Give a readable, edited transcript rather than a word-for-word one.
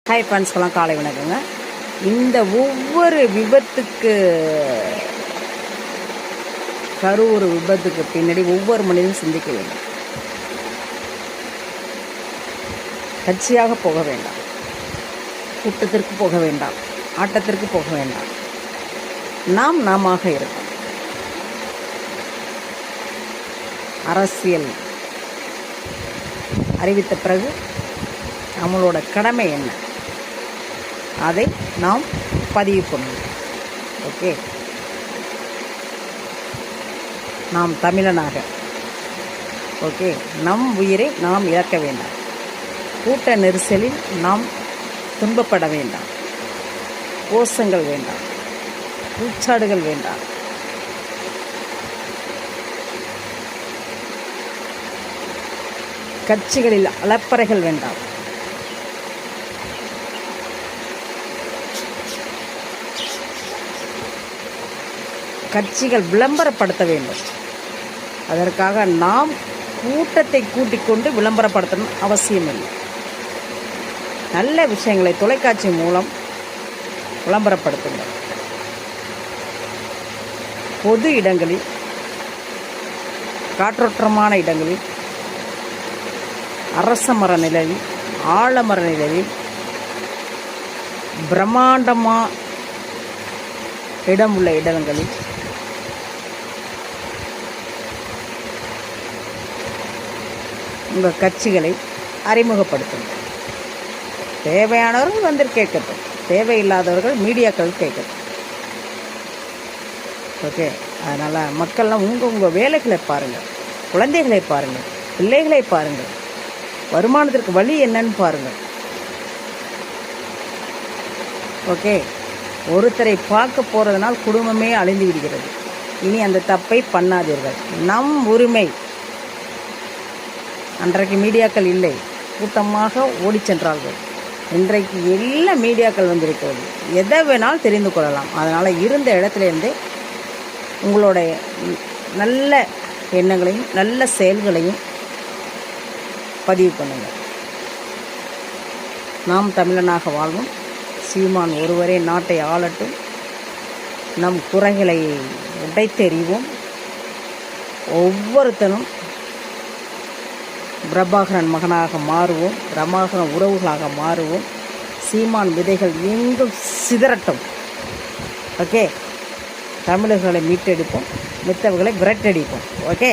Hi ஃப்ரெண்ட்ஸ்க்கெல்லாம் காலை வணக்கங்க. இந்த ஒவ்வொரு விபத்துக்கு கரூர் விபத்துக்கு பின்னாடி ஒவ்வொரு மனிதனும் சிந்திக்க வேண்டும். கட்சியாக போக வேண்டாம், கூட்டத்திற்கு போக வேண்டாம், ஆட்டத்திற்கு போக வேண்டாம். நாம் நாமாக இருக்கோம். அரசியல் அறிவித்த பிறகு நம்மளோட கடமை என்ன, அதை நாம் பதிவு பண்ணணும். ஓகே, நாம் தமிழனாக ஓகே, நம் உயிரை நாம் இழக்க வேண்டாம். கூட்ட நெரிசலில் நாம் துன்பப்பட வேண்டாம். கோஷங்கள் வேண்டாம், கூச்சாடுகள் வேண்டாம். கட்சிகளில் அலப்பறைகள் வேண்டாம். கட்சிகள் விளம்பரப்படுத்த வேண்டும். அதற்காக நாம் கூட்டத்தை கூட்டிக் கொண்டு விளம்பரப்படுத்தணும் அவசியமில்லை. நல்ல விஷயங்களை தொலைக்காட்சி மூலம் விளம்பரப்படுத்துங்கள். பொது இடங்களில், காற்றோட்டமான இடங்களில், அரச மர நிலையில், ஆலமர நிலையில், பிரம்மாண்டமாக இடம் உள்ள இடங்களில் உங்கள் கட்சிகளை அறிமுகப்படுத்துங்கள். தேவையானவர்கள் வந்து கேட்கட்டும், தேவையில்லாதவர்கள் மீடியாக்கள் கேட்கட்டும். ஓகே, அதனால் மக்கள்லாம் உங்கள் வேலைகளை பாருங்கள், குழந்தைகளை பாருங்கள், பிள்ளைகளை பாருங்கள், வருமானத்திற்கு வழி என்னன்னு பாருங்கள். ஓகே, ஒருத்தரை பார்க்க போகிறதுனால் குடும்பமே அழிந்து விடுகிறது. இனி அந்த தப்பை பண்ணாதீர்கள். நம் உரிமை. அன்றைக்கு மீடியாக்கள் இல்லை, கூட்டமாக ஓடி சென்றார்கள். இன்றைக்கு எல்லா மீடியாக்கள் வந்திருக்கிறது. எதை வேணாலும் தெரிந்து கொள்ளலாம். அதனால் இருந்த இடத்துலேருந்தே உங்களுடைய நல்ல எண்ணங்களையும் நல்ல செயல்களையும் பதிவு பண்ணுங்கள். நாம் தமிழனாக வாழ்வோம். சீமான் ஒருவரே நாட்டை ஆளட்டும். நம் குறைகளை உடைத்தெறிவோம். ஒவ்வொருத்தனும் பிரபாகரன் மகனாக மாறுவோம். பிரபாகரன் உறவுகளாக மாறுவோம். சீமான் விதைகள் எங்கும் சிதறட்டும். ஓகே, தமிழர்களை மீட்டெடுப்போம், மித்தவர்களை விரட்டடிப்போம். ஓகே.